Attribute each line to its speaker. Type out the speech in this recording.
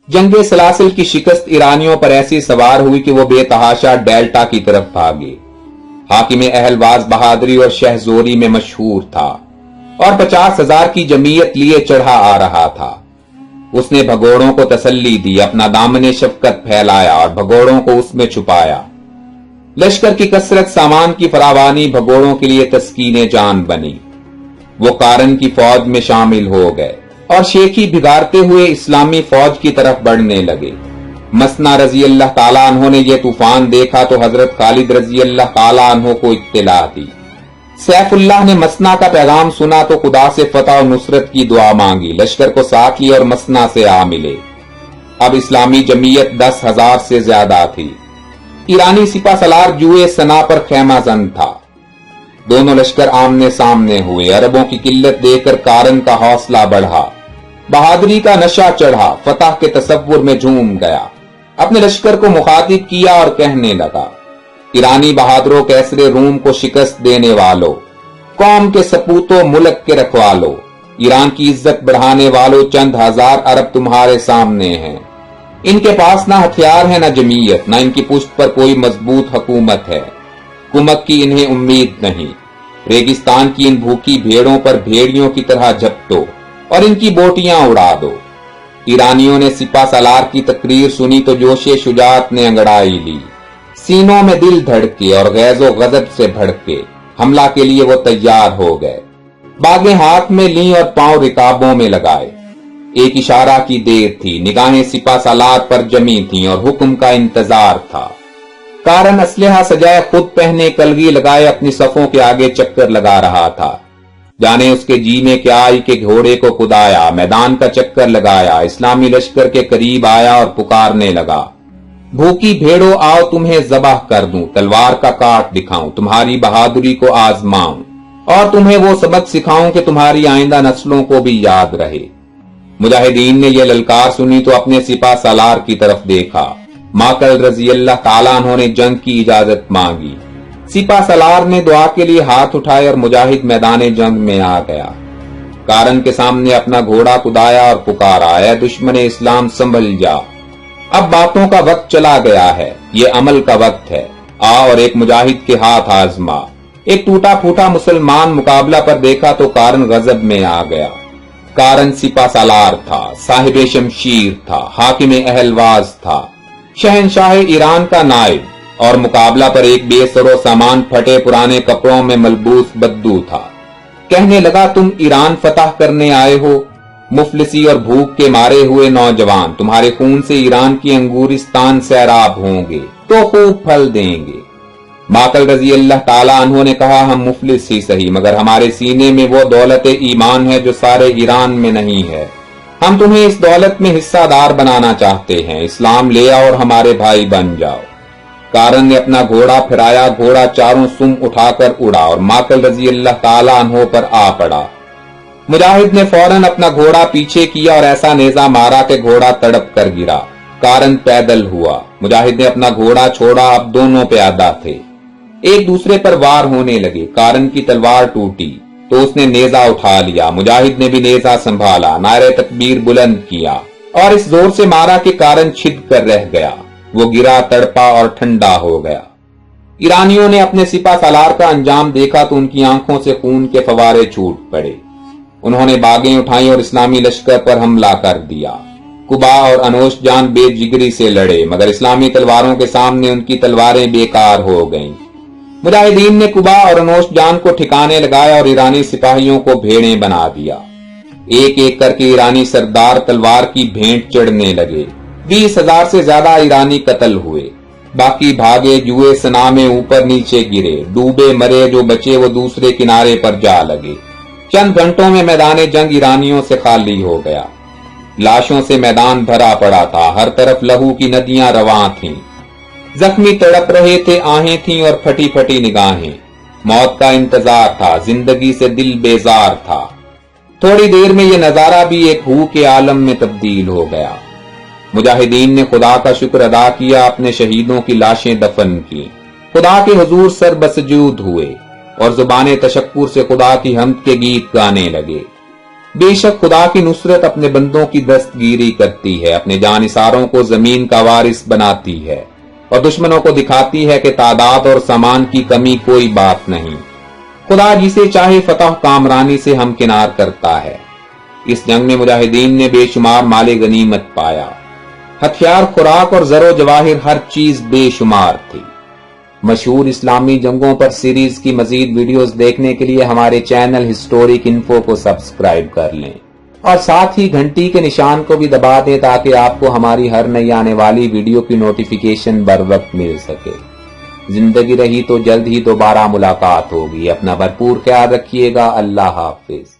Speaker 1: जंग सलासिल की शिकस्त ईरानियों पर ऐसी सवार हुई कि वो बेतहाशा डेल्टा की तरफ भागे। हाकिम अहलवाज बहादुरी और शहजोरी में मशहूर था और 50,000 की जमीयत लिए चढ़ा आ रहा था। उसने भगोड़ों को तसल्ली दी, अपना दामने शफकत फैलाया और भगोड़ों को उसमें छुपाया। लश्कर की कसरत, सामान की फरावानी भगोड़ों के लिए तस्कीने जान बनी। वो कारन की फौज में शामिल हो गए और शेखी भिगारते हुए इस्लामी फौज की तरफ बढ़ने लगे। मसना रजी अल्लाह ताला अन्हो ने यह तूफान देखा तो हजरत खालिद रजी अल्लाह ताला अन्हो को इत्तला दी। सैफुल्लाह ने मसना का पैगाम सुना तो खुदा से फतह और नुसरत की दुआ मांगी। लश्कर को साथ ली और मसना से आ मिले। अब इस्लामी जमीयत 10,000 से ज्यादा थी। ईरानी सिपा सलार जुए सना पर खैमा जन था। दोनों लश्कर आमने सामने हुए। अरबों की किल्लत देखकर कारन का हौसला बढ़ा, बहादुरी का नशा चढ़ा, फतह के तसव्वुर में झूम गया। अपने लश्कर को मुखातिब किया और कहने लगा, ईरानी बहादुरों कैसरे रूम को शिकस्त देने वालों, कौम के सपूतों, मुल्क के रखवालों, ईरान की इज्जत बढ़ाने वालों, चंद हजार अरब तुम्हारे सामने हैं। इनके पास ना हथियार है, ना जमीयत, ना इनकी पुश्त पर कोई मजबूत हुकूमत है। कुमक की इन्हें उम्मीद नहीं। रेगिस्तान की इन भूखी भेड़ों पर भेड़ियों की तरह झपटो और इनकी बोटियां उड़ा दो। ईरानियों ने सिपा सलार की तकरीर सुनी तो जोशे शुजात ने अंगड़ाई ली। सीनों में दिल धड़के और गैज़ो गजब से भड़के। हमला के लिए वो तैयार हो गए। बागें हाथ में ली और पांव रिकाबों में लगाए। एक इशारा की देर थी। निगाहें सिपा सलार पर जमी थीं और हुक्म का इंतजार था। कारन असलहा सजाए, खुद पहने, कलगी लगाए अपनी सफों के आगे चक्कर लगा रहा था। जाने उसके जी में क्या आई कि घोड़े को कुदाया, मैदान का चक्कर लगाया, इस्लामी लश्कर के करीब आया और पुकारने लगा, भूखी भेड़ो आओ तुम्हें ज़बाह कर दूं, तलवार का काट दिखाऊं, तुम्हारी बहादुरी को आजमाऊं और तुम्हें वो सबक सिखाऊं कि तुम्हारी आइंदा नस्लों को भी याद रहे। मुजाहिदीन ने यह ललकार सुनी तो अपने सिपा सलार की तरफ देखा। माकल रजी अल्लाह ताला अन्हो ने जंग की इजाजत मांगी। सिपा सलार ने दुआ के लिए हाथ उठाए और मुजाहिद मैदान जंग में आ गया। कारन के सामने अपना घोड़ा कुदाया और पुकारा, ऐ दुश्मन इस्लाम संभल जा, अब बातों का वक्त चला गया है, ये अमल का वक्त है। आ और एक मुजाहिद के हाथ आजमा। एक टूटा फूटा मुसलमान मुकाबला पर देखा तो कारन गजब में आ गया। कारन सिपा सलार था, साहिब शमशीर था, हाकिम अहलवाज था, शहनशाह ईरान का नायब, और मुकाबला पर एक बेसरो सामान फटे पुराने कपड़ों में मलबूस बद्दू था। कहने लगा, तुम ईरान फतह करने आए हो, मुफलिसी और भूख के मारे हुए नौजवान, तुम्हारे खून से ईरान की अंगूरिस्तान सैराब होंगे तो खूब फल देंगे। माकल रजी अल्लाह ताला अन्हो ने कहा, हम मुफलिस ही सही मगर हमारे सीने में वो दौलत ईमान है जो सारे ईरान में नहीं है। हम तुम्हें इस दौलत में हिस्सादार बनाना चाहते हैं। इस्लाम ले आओ और हमारे भाई बन जाओ। कारन ने अपना घोड़ा फिराया, घोड़ा चारों सुम उठाकर उड़ा और माकल रजी अल्लाह ताला अन्हो पर आ पड़ा। मुजाहिद ने फौरन अपना घोड़ा पीछे किया और ऐसा नेजा मारा कि घोड़ा तड़प कर गिरा। कारन पैदल हुआ। मुजाहिद ने अपना घोड़ा छोड़ा, अब दोनों प्यादा थे, एक दूसरे पर वार होने लगे। कारन की तलवार टूटी तो उसने नेजा उठा लिया। मुजाहिद ने भी नेजा संभाला, नारे तकबीर बुलंद किया और इस जोर से मारा कि कारन छिद कर रह गया। वो गिरा, तड़पा और ठंडा हो गया। ईरानियों ने अपने सिपा सलार का अंजाम देखा तो उनकी आंखों से खून के फवारे छूट पड़े। उन्होंने बागें उठाई और इस्लामी लश्कर पर हमला कर दिया। कुबा और अनोश जान बेजिगरी से लड़े मगर इस्लामी तलवारों के सामने उनकी तलवारें बेकार हो गईं। मुजाहिदीन ने कुबा और अनोश जान को ठिकाने लगाया और ईरानी सिपाहियों को भेड़ें बना दिया। एक एक करके ईरानी सरदार तलवार की भेंट चढ़ने लगे। 20,000 से ज्यादा ईरानी कत्ल हुए। बाकी भागे, जुए सना में ऊपर नीचे गिरे, डूबे मरे, जो बचे वो दूसरे किनारे पर जा लगे। चंद घंटों में मैदान जंग ईरानियों से खाली हो गया। लाशों से मैदान भरा पड़ा था। हर तरफ लहू की नदियां रवां थीं। जख्मी तड़प रहे थे, आहें थीं और फटी फटी निगाहें। मौत का इंतजार था, जिंदगी से दिल बेजार था। थोड़ी देर में यह नजारा भी एक हू के आलम में तब्दील हो गया। मुजाहिदीन ने खुदा का शुक्र अदा किया, अपने शहीदों की लाशें दफन की, खुदा के हुजूर सर बसजूद हुए और जुबाने तशक्कुर से खुदा की हम्द के गीत गाने लगे। بے شک خدا کی نصرت اپنے بندوں کی دستگیری کرتی ہے، اپنے جانثاروں کو زمین کا وارث بناتی ہے اور دشمنوں کو دکھاتی ہے کہ تعداد اور سامان کی کمی کوئی بات نہیں۔ خدا جسے چاہے فتح کامرانی سے ہمکنار کرتا ہے۔ اس جنگ میں مجاہدین نے بے شمار مال غنیمت پایا، ہتھیار، خوراک اور زر و جواہر، ہر چیز بے شمار تھی۔ مشہور اسلامی جنگوں پر سیریز کی مزید ویڈیوز دیکھنے کے لیے ہمارے چینل ہسٹورک انفو کو سبسکرائب کر لیں اور ساتھ ہی گھنٹی کے نشان کو بھی دبا دیں تاکہ آپ کو ہماری ہر نئی آنے والی ویڈیو کی نوٹیفیکیشن بر وقت مل سکے۔ زندگی رہی تو جلد ہی دوبارہ ملاقات ہوگی۔ اپنا بھرپور خیال رکھیے گا۔ اللہ حافظ۔